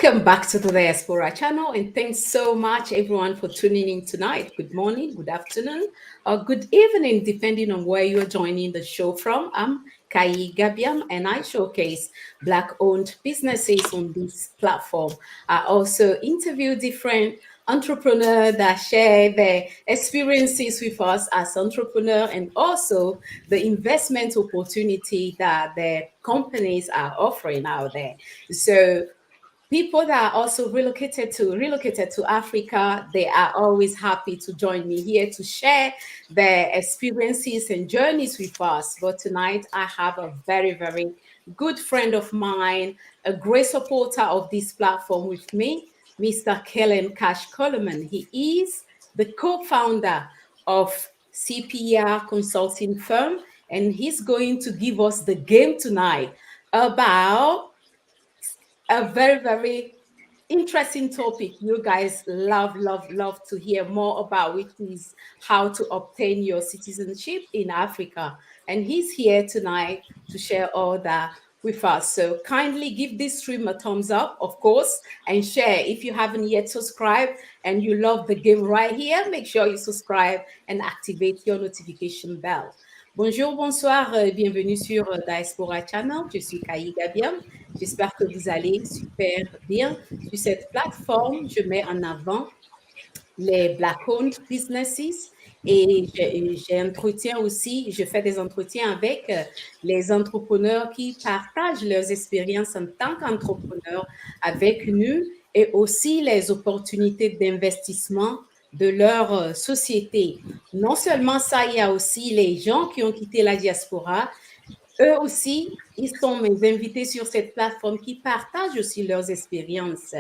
Welcome back to the Diaspora channel, and thanks so much everyone for tuning in tonight. Good morning, good afternoon, or good evening, depending on where you're joining the show from. I'm Kai Gabiam, and I showcase Black-owned businesses on this platform. I also interview different entrepreneurs that share their experiences with us as entrepreneurs and also the investment opportunity that their companies are offering out there. So people that are also relocated to Africa, they are always happy to join me here to share their experiences and journeys with us. But tonight I have a very good friend of mine, a great supporter of this platform with me, Mr. Kellen Coleman. He is the co-founder of CPR consulting firm, and he's going to give us the game tonight about a very interesting topic you guys love to hear more about, which is how to obtain your citizenship in Africa. And he's here tonight to share all that with us. So kindly give this stream a thumbs up, of course, and share. If you haven't yet subscribed and you love the game right here, make sure you subscribe and activate your notification bell. Bonjour, bonsoir, bienvenue sur Diaspora Channel. Je suis Kai Gabiam. J'espère que vous allez super bien. Sur cette plateforme, je mets en avant les Black-owned businesses et j'entretiens aussi, je fais des entretiens avec les entrepreneurs qui partagent leurs expériences en tant qu'entrepreneurs avec nous et aussi les opportunités d'investissement de leur société. Non seulement ça, il y a aussi les gens qui ont quitté la diaspora. Eux aussi, ils sont mes invités sur cette plateforme qui partagent aussi leurs expériences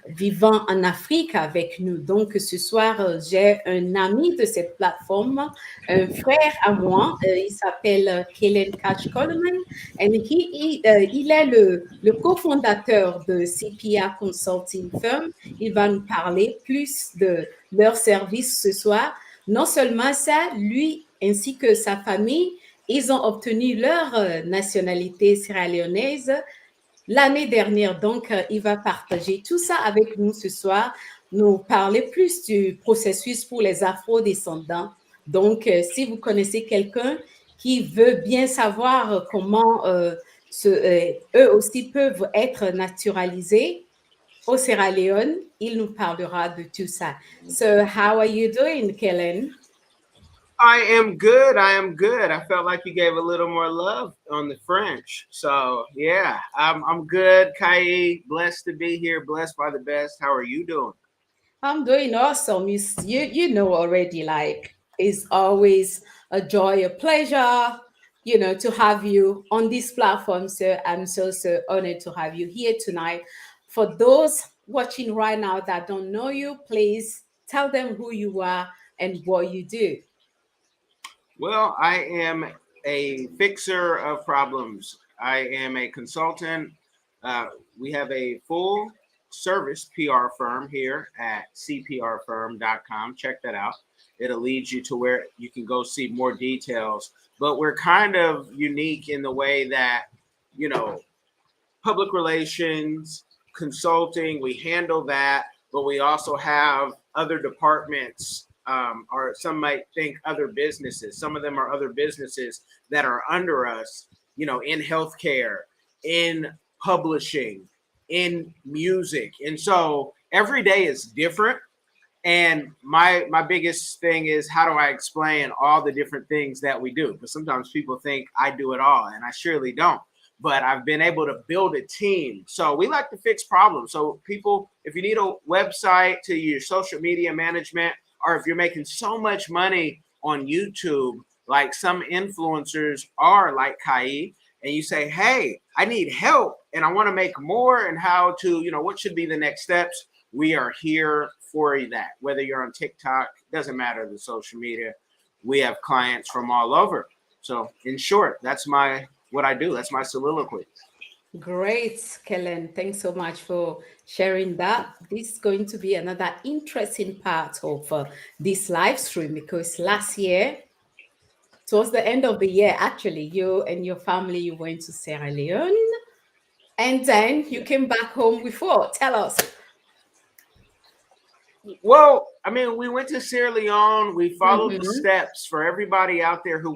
vivant en Afrique avec nous. Donc, ce soir, j'ai un ami de cette plateforme, un frère à moi. Il s'appelle Kellen Coleman et il est le cofondateur de CPR Consulting Firm. Il va nous parler plus de leurs services ce soir. Non seulement ça, lui ainsi que sa famille, ils ont obtenu leur nationalité sierra-léonaise l'année dernière. Donc, il va partager tout ça avec nous ce soir, nous parler plus du processus pour les afro-descendants. Donc, si vous connaissez quelqu'un qui veut bien savoir comment eux aussi peuvent être naturalisés au Sierra Leone, il nous parlera de tout ça. So, how are you doing, Kellen? I am good. I felt like you gave a little more love on the French. So yeah, I'm good. Kai, blessed to be here, blessed by the best. How are you doing? I'm doing awesome. You know already, like it's always a joy, a pleasure, to have you on this platform. So I'm so honored to have you here tonight. For those watching right now that don't know you, please tell them who you are and what you do. Well, I am a fixer of problems. I am a consultant. We have a full service PR firm here at cprfirm.com. Check that out. It'll lead you to where you can go see more details. But we're kind of unique in the way that, public relations, consulting, we handle that, but we also have other departments, or some might think other businesses. Some of them are other businesses that are under us, in healthcare, in publishing, in music. And so every day is different. And my biggest thing is, how do I explain all the different things that we do? Because sometimes people think I do it all, and I surely don't. But I've been able to build a team. So we like to fix problems. So people, if you need a website to your social media management, or if you're making so much money on YouTube, like some influencers are like Kai, and you say, hey, I need help and I want to make more, and how to, what should be the next steps? We are here for that. Whether you're on TikTok, doesn't matter, the social media, we have clients from all over. So in short, that's what I do. That's my soliloquy. Great, Kellen. Thanks so much for sharing that. This is going to be another interesting part of this live stream, because last year, towards the end of the year, actually, you and your family, you went to Sierra Leone And then you came back home with what? Tell us. Well, I mean, we went to Sierra Leone. We followed the Mm-hmm. steps for everybody out there who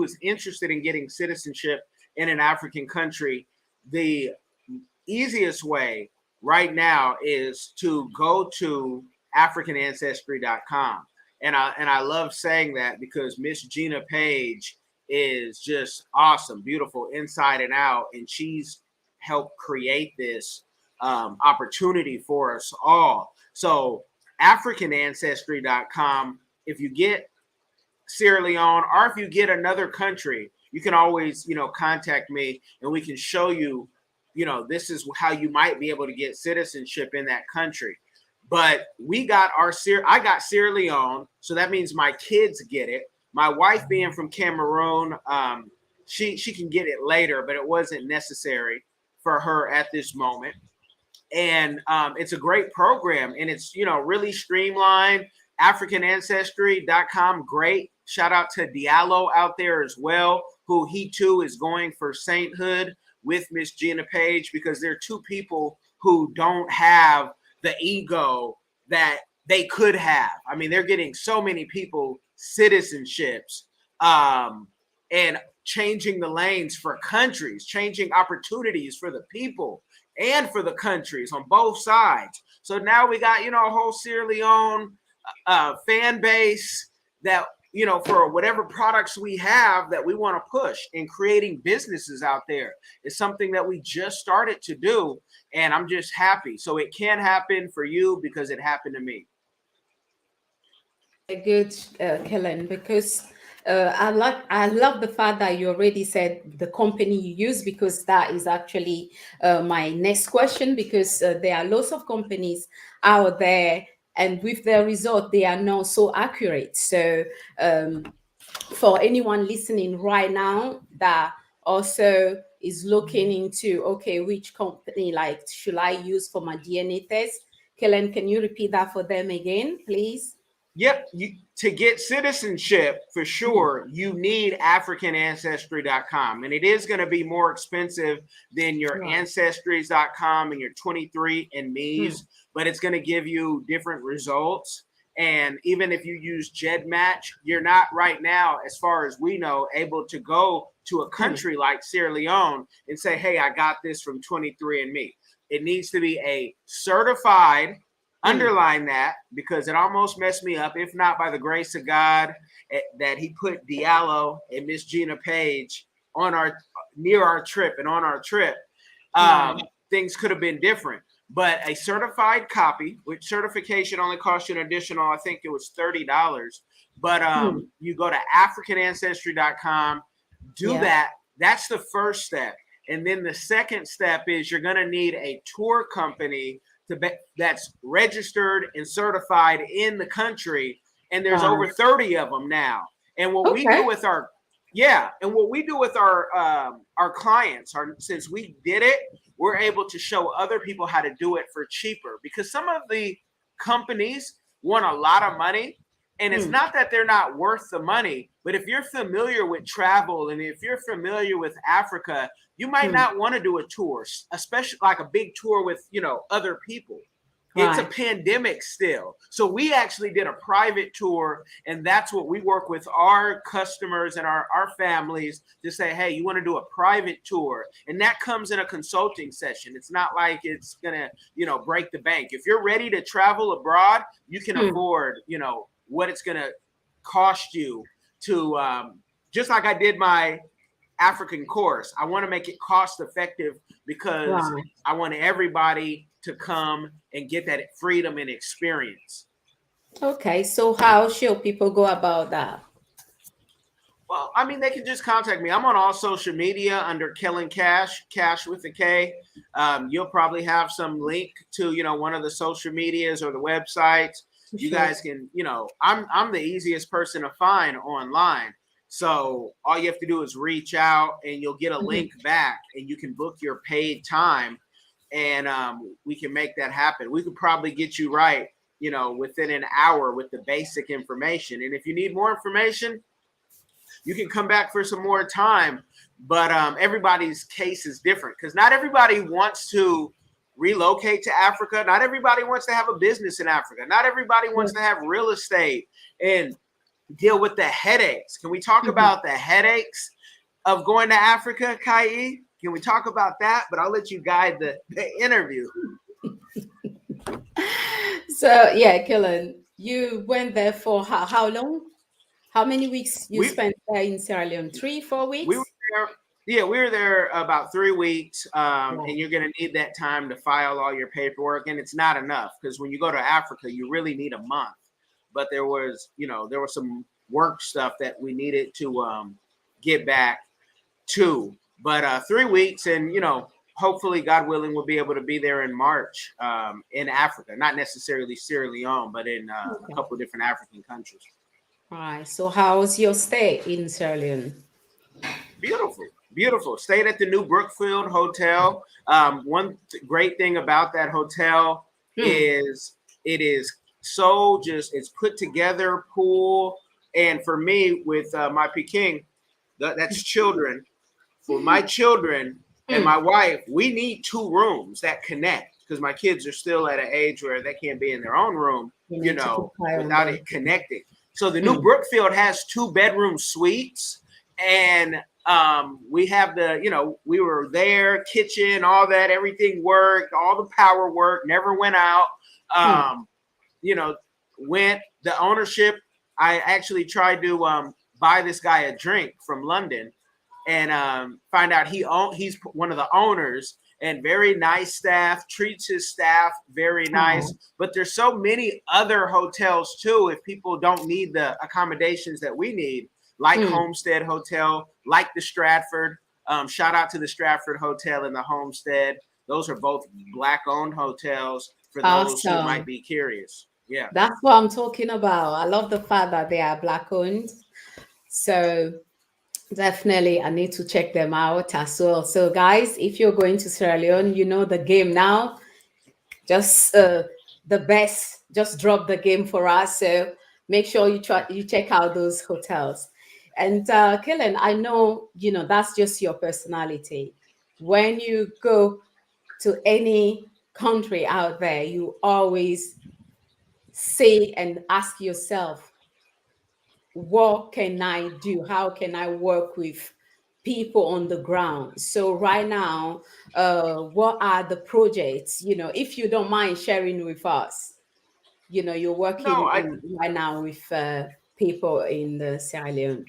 is interested in getting citizenship in an African country. The easiest way right now is to go to AfricanAncestry.com. And I love saying that because Miss Gina Page is just awesome, beautiful inside and out, and she's helped create this opportunity for us all. So AfricanAncestry.com, if you get Sierra Leone, or if you get another country, you can always, contact me and we can show you, this is how you might be able to get citizenship in that country. But I got Sierra Leone, so that means my kids get it. My wife being from Cameroon, she can get it later, but it wasn't necessary for her at this moment. And it's a great program, and it's really streamlined. AfricanAncestry.com, great. Shout out to Diallo out there as well, who he too is going for sainthood with Miss Gina Page, because they're two people who don't have the ego that they could have. I mean, they're getting so many people citizenships, and changing the lanes for countries, changing opportunities for the people and for the countries on both sides. So now we got, a whole Sierra Leone fan base that, for whatever products we have that we want to push, and creating businesses out there is something that we just started to do. And I'm just happy. So it can happen for you because it happened to me. Good, Kellen, because I love the fact that you already said the company you use, because that is actually my next question, because there are lots of companies out there, and with their result they are not so accurate. So um, for anyone listening right now that also is looking into, okay, which company like should I use for my DNA test, Kellen, can you repeat that for them again, please? Yep, to get citizenship for Hmm. sure, you need AfricanAncestry.com. And it is going to be more expensive than your Right. Ancestries.com and your 23 and Hmm. me's, but it's going to give you different results. And even if you use GEDmatch, you're not right now, as far as we know, able to go to a Hmm. country like Sierra Leone and say, hey, I got this from 23 and me. It needs to be a certified, Hmm. underline that, because it almost messed me up. If not by the grace of God, that He put Diallo and Miss Gina Page on our near our trip and on our trip, Right. things could have been different. But a certified copy, which certification only costs you an additional, I think it was $30. But Hmm. you go to AfricanAncestry.com, do Yeah. that. That's the first step. And then the second step is you're going to need a tour company that's registered and certified in the country. And there's over Right. 30 of them now. And what we do Okay. with our our clients are, since we did it, we're able to show other people how to do it for cheaper, because some of the companies want a lot of money, and it's Hmm. not that they're not worth the money, but if you're familiar with travel and if you're familiar with Africa, you might Hmm. not want to do a tour, especially like a big tour with, other people. It's a Right. pandemic still. So we actually did a private tour, and that's what we work with our customers and our families to say, hey, you want to do a private tour? And that comes in a consulting session. It's not like it's going to, break the bank. If you're ready to travel abroad, you can Hmm. afford, what it's going to cost you to, just like I did my African course. I want to make it cost effective because Right. I want everybody to come and get that freedom and experience. Okay. So how should people go about that? Well, I mean, they can just contact me. I'm on all social media under Kellen Cash with a K. You'll probably have some link to, one of the social medias or the websites. You Sure. guys can, I'm the easiest person to find online. So all you have to do is reach out, and you'll get a Mhm. link back, and you can book your paid time, and we can make that happen. We could probably get you right, within an hour with the basic information. And if you need more information, you can come back for some more time. but everybody's case is different because not everybody wants to relocate to Africa. Not everybody wants to have a business in Africa. Not everybody wants to have real estate and deal with the headaches. Can we talk about the headaches of going to Africa, Kai? Can we talk about that? But I'll let you guide the interview. So yeah, Kellen, you went there for how long? How many weeks you We spent there in Sierra Leone? 3, 4 we were weeks? there. Yeah, we were there about 3 weeks, and Wow. you're going to need that time to file all your paperwork. And it's not enough because when you go to Africa, you really need a month. But there was some work stuff that we needed to get back to. But 3 weeks, and hopefully, God willing, we'll be able to be there in March in Africa. Not necessarily Sierra Leone, but in a Okay. couple of different African countries. All right. So how's your stay in Sierra Leone? Beautiful, beautiful. Stayed at the New Brookfield Hotel. One great thing about that hotel Hmm. is it is so it's put together, pool, and for me with my Peking, that's children. For my children and Hmm. my wife, we need 2 rooms that connect because my kids are still at an age where they can't be in their own room, You need to keep eye on without them. it connecting. So the New Hmm. Brookfield has 2 bedroom suites, and we have we were there, kitchen, all that, everything worked, all the power worked, never went out. Hmm. Um, you know, went the ownership. I actually tried to buy this guy a drink from London and find out he's one of the owners and very nice staff, treats his staff very nice. Oh. But there's so many other hotels too. If people don't need the accommodations that we need, like Hmm. Homestead Hotel, like the Stratford. Shout out to the Stratford Hotel and the Homestead. Those are both Black-owned hotels for those who might Awesome. be curious. Yeah. That's what I'm talking about. I love the fact that they are black owned. So definitely I need to check them out as well. So guys, if you're going to Sierra Leone, you know the game now. Just the best, just drop the game for us. So make sure you check out those hotels. And Kellen, I know that's just your personality. When you go to any country out there, you always say and ask yourself, what can I do? How can I work with people on the ground? So right now, what are the projects? If you don't mind sharing with us, you're No, working I in right now with people in the Sierra Leone.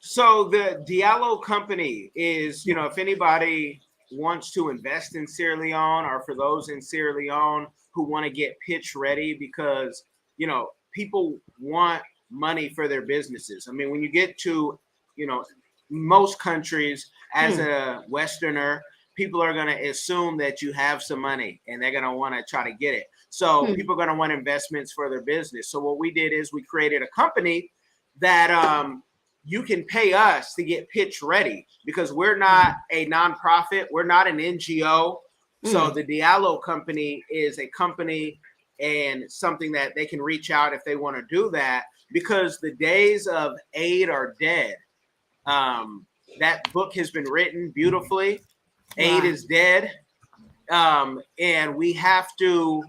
So the Diallo Company is, if anybody wants to invest in Sierra Leone or for those in Sierra Leone who want to get pitch ready because, people want money for their businesses. I mean, when you get to, you know, most countries as Hmm. a Westerner, people are going to assume that you have some money and they're going to want to try to get it. So Hmm. people are going to want investments for their business. So what we did is we created a company that you can pay us to get pitch ready because we're not a nonprofit. We're not an NGO. So Hmm. the Diallo Company is a company and something that they can reach out if they want to do that because the days of aid are dead. Um, that book has been written beautifully. Aid Wow. is dead. And we have to,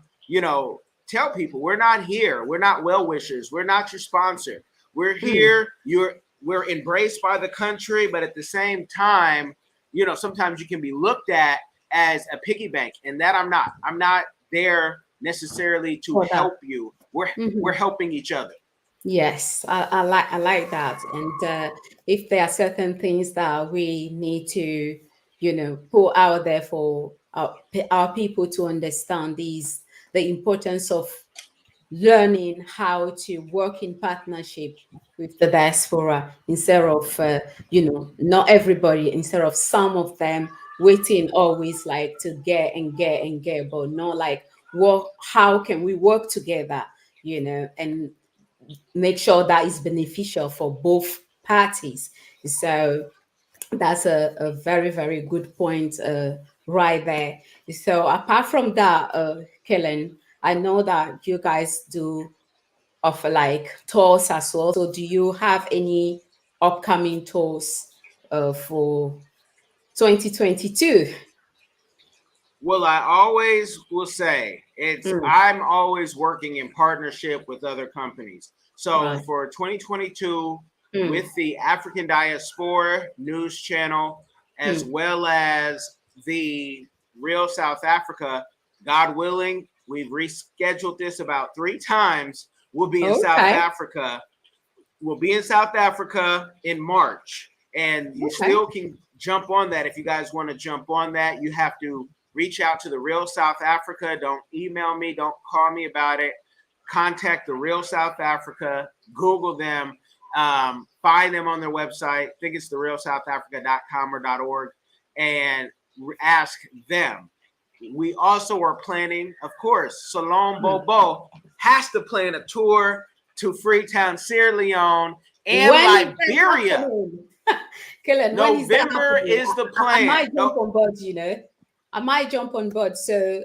tell people we're not here. We're not well wishers. We're not your sponsor. We're Hmm. here. We're embraced by the country, but at the same time, sometimes you can be looked at as a piggy bank, and that I'm not. I'm not there necessarily to For that. help you. We're Mhm. helping each other. Yes, I like that. And if there are certain things that we need to, put out there for our people to understand the importance of learning how to work in partnership with the diaspora instead of not everybody, instead of some of them waiting always like to get and get and get, but not like what how can we work together, and make sure that is beneficial for both parties. So that's a very, very good point right there. So apart from that, Kellen, I know that you guys do offer like tours as well. So do you have any upcoming tours for 2022? Well, I always will say Mm, I'm always working in partnership with other companies. So right. for 2022, Mm, with the African Diaspora News Channel, as mm. well as the Real South Africa, God willing, we've rescheduled this about 3 times. We'll be in South Okay. Africa. We'll be in South Africa in March, and you Okay. still can jump on that if you guys want to jump on that. You have to reach out to the Real South Africa. Don't email me. Don't call me about it. Contact the Real South Africa. Google them. Find them on their website. I think it's therealsouthafrica.com or .org, and ask them. We also are planning, of course, Salon Mm. Bobo has to plan a tour to Freetown, Sierra Leone, and When is that Liberia. happening? Kellen, when is that November happening? is the I plan. might jump on board, you know. I might jump on board. So,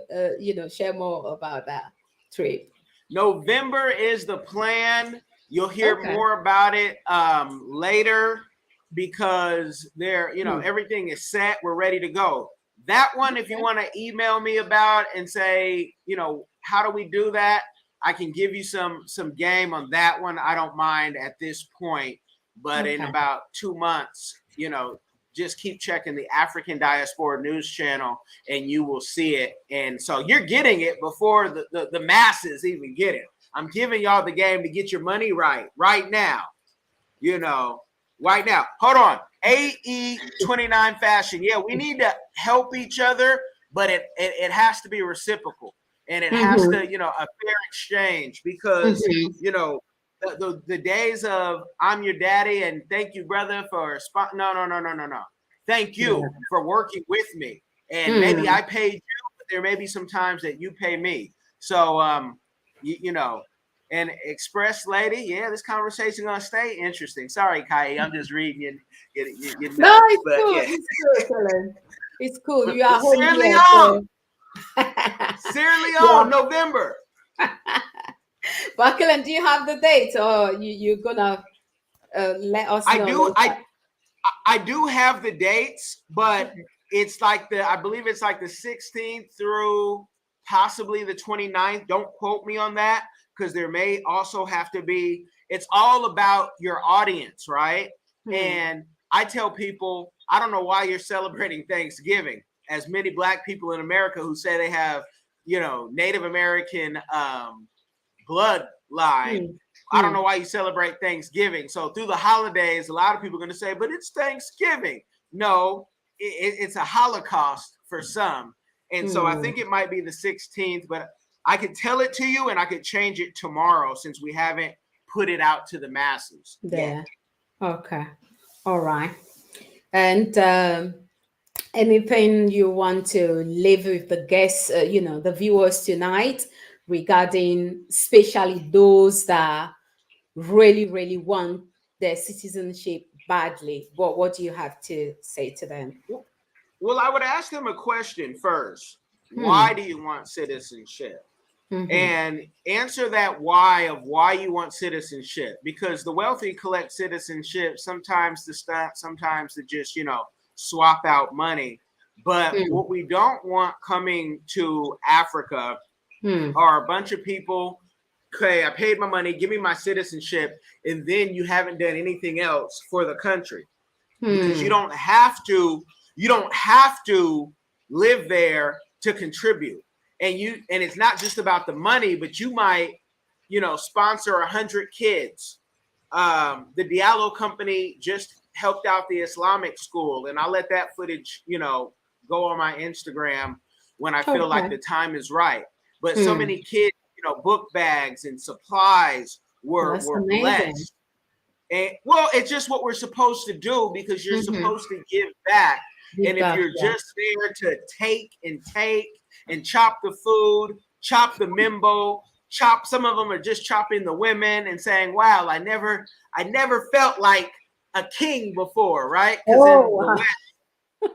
share more about that trip. November is the plan. You'll hear Okay. more about it later because Mm. everything is set. We're ready to go. That one, if you Okay. want to email me about and say, how do we do that? I can give you some game on that one. I don't mind at this point, but in Okay. about 2 months, just keep checking the African Diaspora News Channel and you will see it. And so you're getting it before the masses even get it. I'm giving y'all the game to get your money right now. Right now. Hold on. AE29 fashion. Yeah, we need to help each other, but it has to be reciprocal. And it has to, Mm-hmm. a fair exchange because, Mm-hmm. the days of I'm your daddy and thank you, brother, for no, no, no, no, no, no. Thank you Yeah. for working with me. And maybe Mm. I paid you, but there may be some times that you pay me. So, you know, and Express Lady, yeah, this conversation gonna stay interesting. Sorry, Kai, I'm just reading your No, notes, it's but cool. yeah. It's cool, Kellen. It's cool. But, You are but home Sierra here, Leone, so Sierra yeah. Leone, November. But Kellen, do you have the date, or you're gonna let us I know do, later? I do have the dates, but it's like I believe it's like the 16th through possibly the 29th. Don't quote me on that because there may also have to be, it's all about your audience, right? Hmm. And I tell people, I don't know why you're celebrating Thanksgiving. As many Black people in America who say they have, Native American bloodline. Hmm. I don't Hmm. know why you celebrate Thanksgiving. So through the holidays, a lot of people are going to say, but it's Thanksgiving. No, it's a Holocaust for some. And so I Hmm. think it might be the 16th, but I could tell it to you and I could change it tomorrow since we haven't put it out to the masses yet. There. Okay. All right. And anything you want to leave with the guests, the viewers tonight regarding, especially those that really, really want their citizenship badly? What do you have to say to them? Well, I would ask them a question first. Why Hmm. do you want citizenship? Mm-hmm. And answer that why of why you want citizenship, because the wealthy collect citizenship sometimes to stop, sometimes to just swap out money. But Hmm. what we don't want coming to Africa Hmm. are a bunch of people, okay, I paid my money, give me my citizenship, and then you haven't done anything else for the country, because Hmm. you don't have to live there to contribute. And it's not just about the money, but you might sponsor 100 kids. The Diallo Company just helped out the Islamic school, and I'll let that footage go on my Instagram when I feel like Okay. the time is right. But so Hmm. many kids, book bags and supplies That's were amazing. blessed. And well, it's just what we're supposed to do because you're Mm-hmm. supposed to give back. Give And if back, you're yeah. just there to take and chop the food, chop the mimbo, chop, some of them are just chopping the women and saying, wow, I never felt like a king before, right? Because Oh, in the wow. West,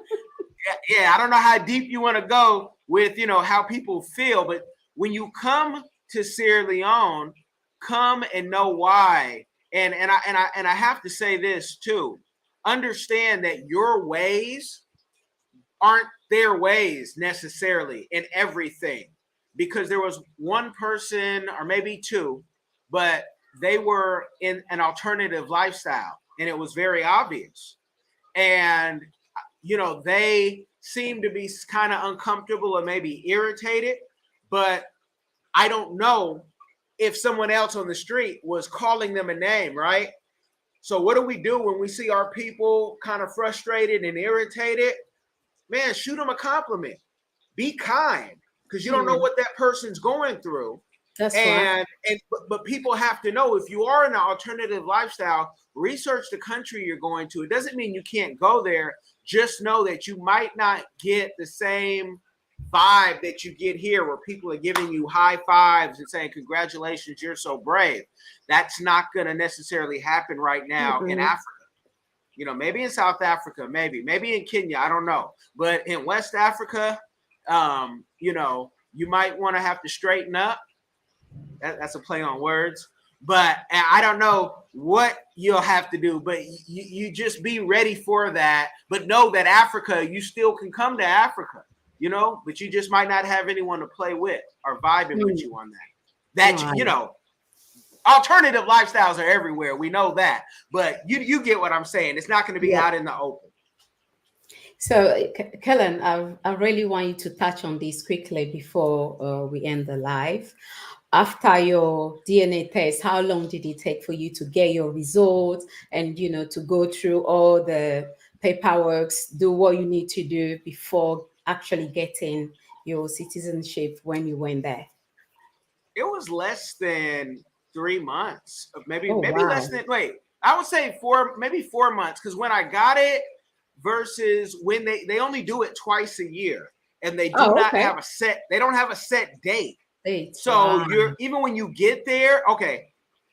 yeah, I don't know how deep you want to go with how people feel, but when you come to Sierra Leone, come and know why. And I have to say this too. understand that your ways aren't their ways necessarily in everything, because there was one person or maybe two, but they were in an alternative lifestyle and it was very obvious. And, they seemed to be kind of uncomfortable or maybe irritated, but I don't know if someone else on the street was calling them a name, right? So what do we do when we see our people kind of frustrated and irritated? Man, shoot them a compliment. Be kind, because you don't know what that person's going through. That's right. But people have to know, if you are in an alternative lifestyle, research the country you're going to. It doesn't mean you can't go there. Just know that you might not get the same vibe that you get here, where people are giving you high fives and saying, congratulations, you're so brave. That's not going to necessarily happen right now in Africa. Maybe in South Africa, maybe in Kenya, I don't know. But in West Africa, you might want to have to straighten up. That's a play on words. But I don't know what you'll have to do, but you just be ready for that. But know that Africa, you still can come to Africa, but you just might not have anyone to play with or vibing with you on that. Alternative lifestyles are everywhere. We know that, but you get what I'm saying. It's not going to be out in the open. So, Kellen, I really want you to touch on this quickly before we end the live. After your DNA test, how long did it take for you to get your results and, to go through all the paperwork, do what you need to do before actually getting your citizenship when you went there? It was less than 3 months, maybe wow. less than, I would say 4 months. Because when I got it versus when they only do it twice a year, and they do not have they don't have a set date. So you're, even when you get there,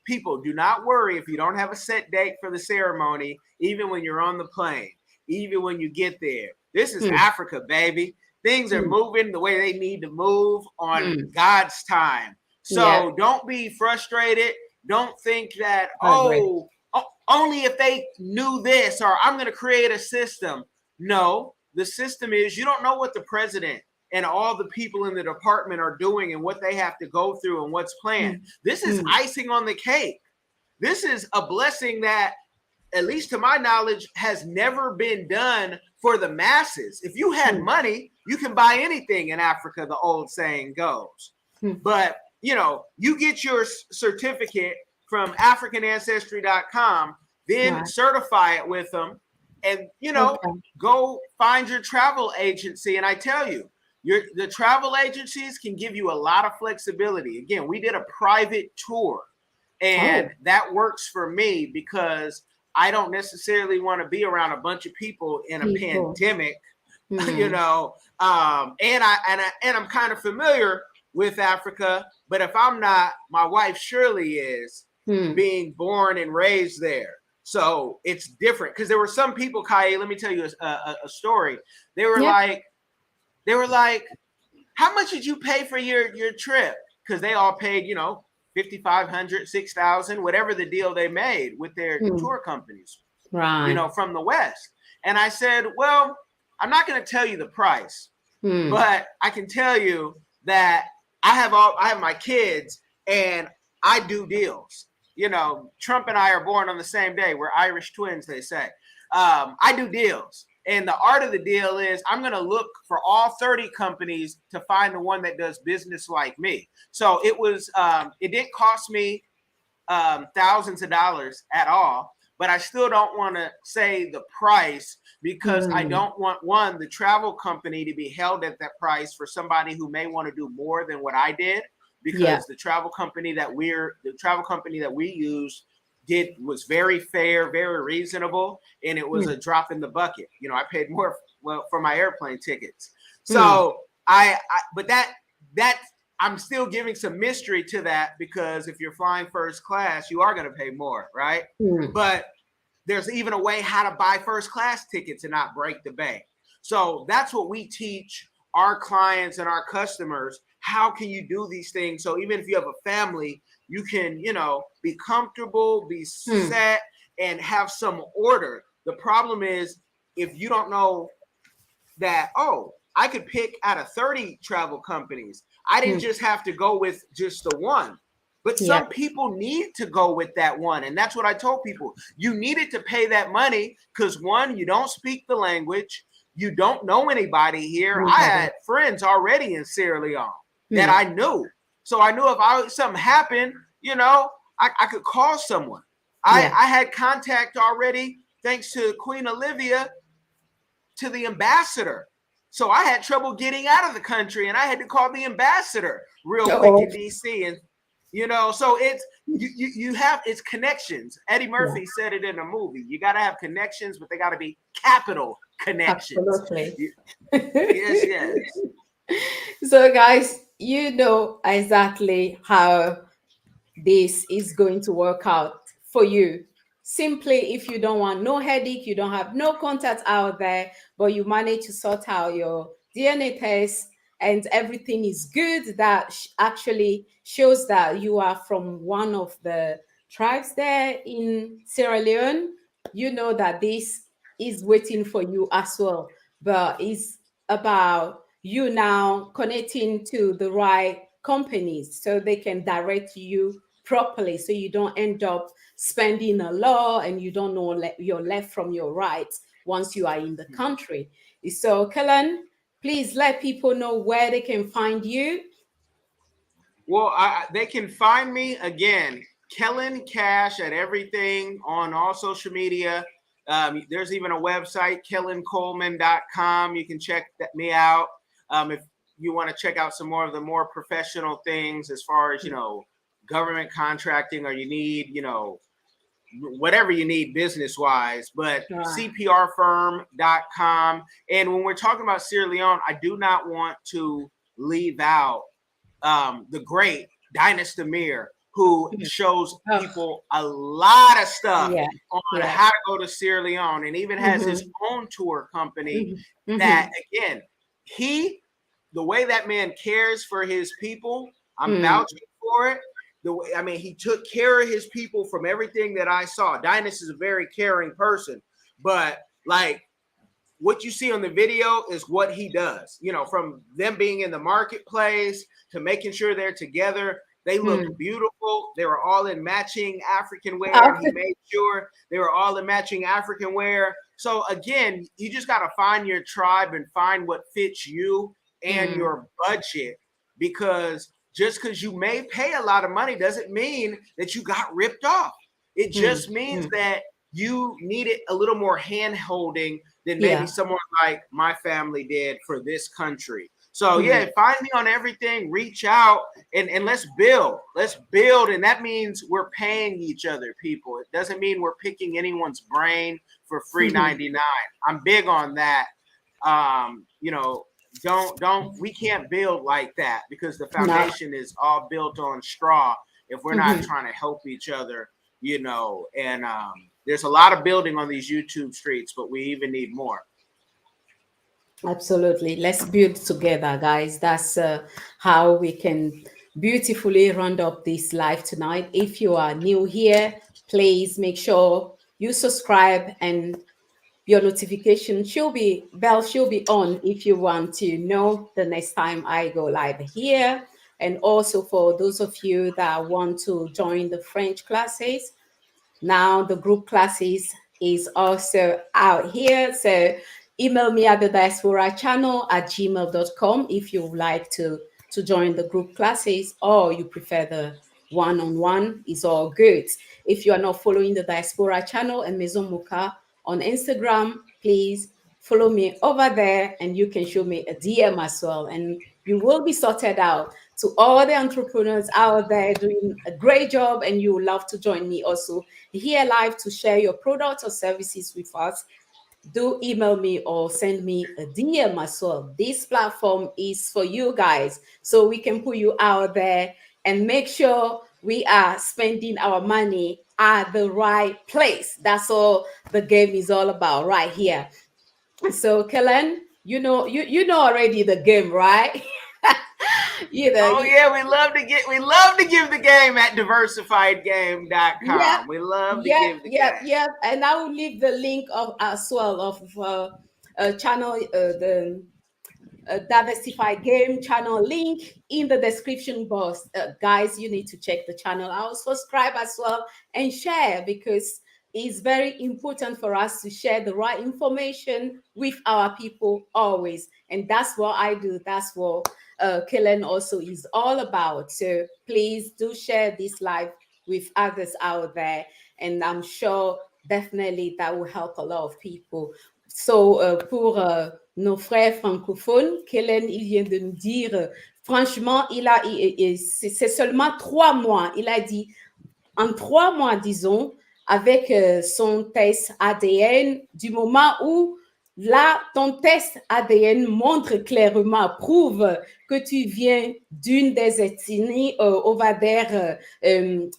people, do not worry if you don't have a set date for the ceremony, even when you're on the plane, even when you get there. This is Africa, baby. Things are moving the way they need to move on God's time. So don't be frustrated. Don't think that, only if they knew this, or I'm going to create a system. No, the system is, you don't know what the president and all the people in the department are doing and what they have to go through and what's planned. This is icing on the cake. This is a blessing that, at least to my knowledge, has never been done for the masses. If you had money, you can buy anything in Africa, the old saying goes. But, you get your certificate from AfricanAncestry.com, then certify it with them, and, go find your travel agency. And I tell you, the travel agencies can give you a lot of flexibility. Again, we did a private tour, and that works for me because I don't necessarily want to be around a bunch of people in a pandemic, and I'm kind of familiar with Africa, but if I'm not, my wife Shirley is, being born and raised there. So it's different, because there were some people, Kai, let me tell you a story. They were like, how much did you pay for your trip? Because they all paid, $5,500, $6,000, whatever the deal they made with their tour companies, from the West. And I said, well, I'm not going to tell you the price, but I can tell you that I have my kids and I do deals. Trump and I are born on the same day. We're Irish twins, they say. I do deals. And the art of the deal is, I'm going to look for all 30 companies to find the one that does business like me. So it didn't cost me thousands of dollars at all, but I still don't want to say the price, because I don't want, the travel company to be held at that price for somebody who may want to do more than what I did, because the travel company that we use was very fair, very reasonable, and it was a drop in the bucket. I paid more for my airplane tickets. So but that I'm still giving some mystery to that, because if you're flying first class, you are going to pay more, right? But there's even a way how to buy first class tickets and not break the bank. So that's what we teach our clients and our customers. How can you do these things? So even if you have a family, you can, be comfortable, be set, and have some order. The problem is if you don't know that, oh, I could pick out of 30 travel companies. I didn't just have to go with just the one. But Yeah. some people need to go with that one. And that's what I told people. You needed to pay that money because, one, you don't speak the language. You don't know anybody here. I had friends already in Sierra Leone that I knew. So I knew if something happened, I could call someone. I had contact already, thanks to Queen Olivia, to the ambassador. So I had trouble getting out of the country, and I had to call the ambassador real quick in DC. And so it's you have it's connections. Eddie Murphy said it in a movie. You got to have connections, but they got to be capital connections. Absolutely. Yes. So guys, you know exactly how this is going to work out for you. Simply, if you don't want no headache, you don't have no contacts out there, but you manage to sort out your DNA test and everything is good, that actually shows that you are from one of the tribes there in Sierra Leone, you know that this is waiting for you as well. But it's about you now connecting to the right companies so they can direct you properly, so you don't end up spending a lot and you don't know your left from your right once you are in the country. So Kellen, please let people know where they can find you. Well, they can find me again, Kellen Cash, at everything on all social media. There's even a website, KellenColeman.com. You can check me out if you want to check out some more of the more professional things as far as, government contracting, or you need, whatever you need business wise. But CPRFirm.com. And when we're talking about Sierra Leone, I do not want to leave out the great Dynasty Mir, who shows people a lot of stuff on how to go to Sierra Leone, and even has his own tour company that, again, the way that man cares for his people, I'm vouching for it. He took care of his people from everything that I saw. Dynasty is a very caring person, but what you see on the video is what he does, from them being in the marketplace to making sure they're together. They look beautiful. They were all in matching African wear. He made sure they were all in matching African wear. So again, you just got to find your tribe and find what fits you and your budget, because just because you may pay a lot of money doesn't mean that you got ripped off. It just means that you needed a little more hand holding than maybe someone like my family did for this country. So find me on everything, reach out, and let's build. And that means we're paying each other, people. It doesn't mean we're picking anyone's brain for free 99. I'm big on that. We can't build like that, because the foundation is all built on straw if we're not trying to help each other, and there's a lot of building on these YouTube streets, but we even need more. Absolutely. Let's build together, guys. That's how we can beautifully round up this live tonight. If you are new here, please make sure you subscribe, and your notification bell should be on if you want to know the next time I go live here. And also for those of you that want to join the French classes, now the group classes is also out here. So email me at the diaspora channel at gmail.com if you would like to join the group classes, or you prefer the one-on-one, is all good. If you are not following the diaspora channel and Maison Mocha on Instagram, please follow me over there, and you can show me a DM as well, and you will be sorted out. To all the entrepreneurs out there doing a great job, and you would love to join me also here live to share your products or services with us, do email me or send me a DM as well. This platform is for you guys, so we can put you out there and make sure we are spending our money at the right place. That's all the game is all about right here. So Kellen, you know already the game, right? You know, Oh yeah, we love to give the game at yep, diversifiedgame.com. We love to yep, give the yep, game. yep. And I will leave the link of as well of channel the diversified game channel link in the description box. Guys, you need to check the channel out, subscribe as well, and share, because it's very important for us to share the right information with our people always. And that's what I do. That's what Kellen also is all about. So please do share this live with others out there. And I'm sure definitely that will help a lot of people. So, pour nos frères francophones, Kellen, il vient de nous dire, franchement, c'est seulement 3 mois. Il a dit, en 3 mois, disons, avec son test ADN, du moment où là, ton test ADN montre clairement, prouve que tu viens d'une des ethnies, on va dire,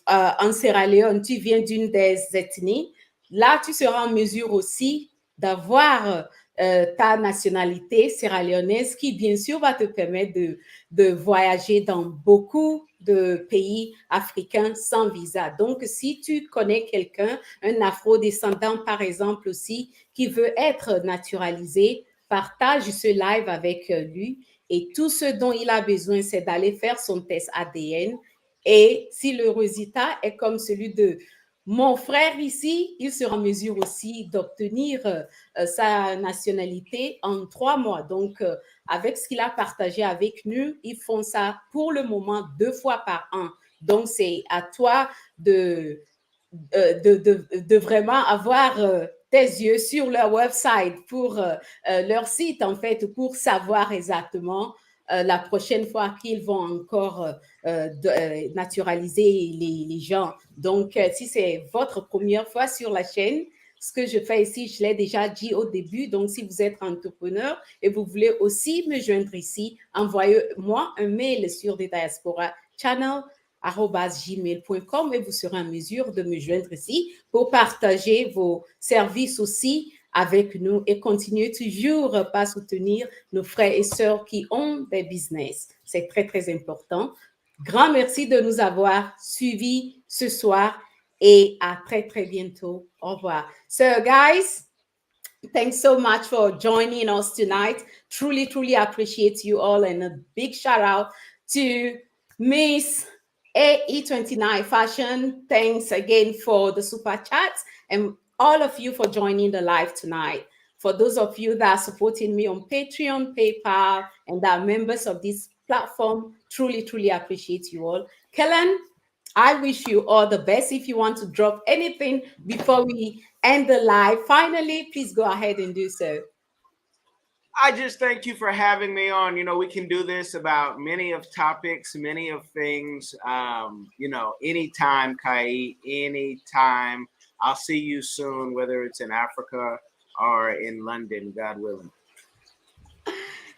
en Sierra Leone, tu viens d'une des ethnies, là, tu seras en mesure aussi d'avoir ta nationalité sierra-léonaise, qui bien sûr va te permettre de voyager dans beaucoup de pays africains sans visa. Donc, si tu connais quelqu'un, un afro-descendant par exemple aussi, qui veut être naturalisé, partage ce live avec lui, et tout ce dont il a besoin, c'est d'aller faire son test ADN. Et si le résultat est comme celui de mon frère ici, il sera en mesure aussi d'obtenir sa nationalité en 3 mois. Donc, avec ce qu'il a partagé avec nous, ils font ça pour le moment 2 fois par an. Donc, c'est à toi de vraiment avoir tes yeux sur leur website, pour leur site, en fait, pour savoir exactement la prochaine fois qu'ils vont encore naturaliser les gens. Donc, si c'est votre première fois sur la chaîne, ce que je fais ici, je l'ai déjà dit au début. Donc, si vous êtes entrepreneur et vous voulez aussi me joindre ici, envoyez-moi un mail sur des Diaspora Channel @gmail.com, et vous serez en mesure de me joindre ici pour partager vos services aussi avec nous et continuer toujours à soutenir nos frères et sœurs qui ont des business. C'est très, très important. Grand merci de nous avoir suivis ce soir et à très, très bientôt. Au revoir. So, guys, thanks so much for joining us tonight. Truly, truly appreciate you all. And a big shout out to Miss AE29 Fashion. Thanks again for the super chats, and all of you for joining the live tonight. For those of you that are supporting me on Patreon, PayPal, and that are members of this platform, truly, truly appreciate you all. Kellen, I wish you all the best. If you want to drop anything before we end the live, finally, please go ahead and do so. I just thank you for having me on. We can do this about many of topics, many of things. Anytime, Kai, anytime. I'll see you soon, whether it's in Africa or in London, God willing.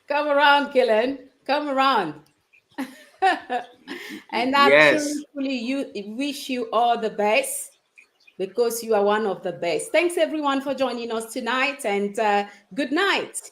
Come around, Kellen. Come around. And I Yes. truly wish you all the best, because you are one of the best. Thanks everyone for joining us tonight, and good night.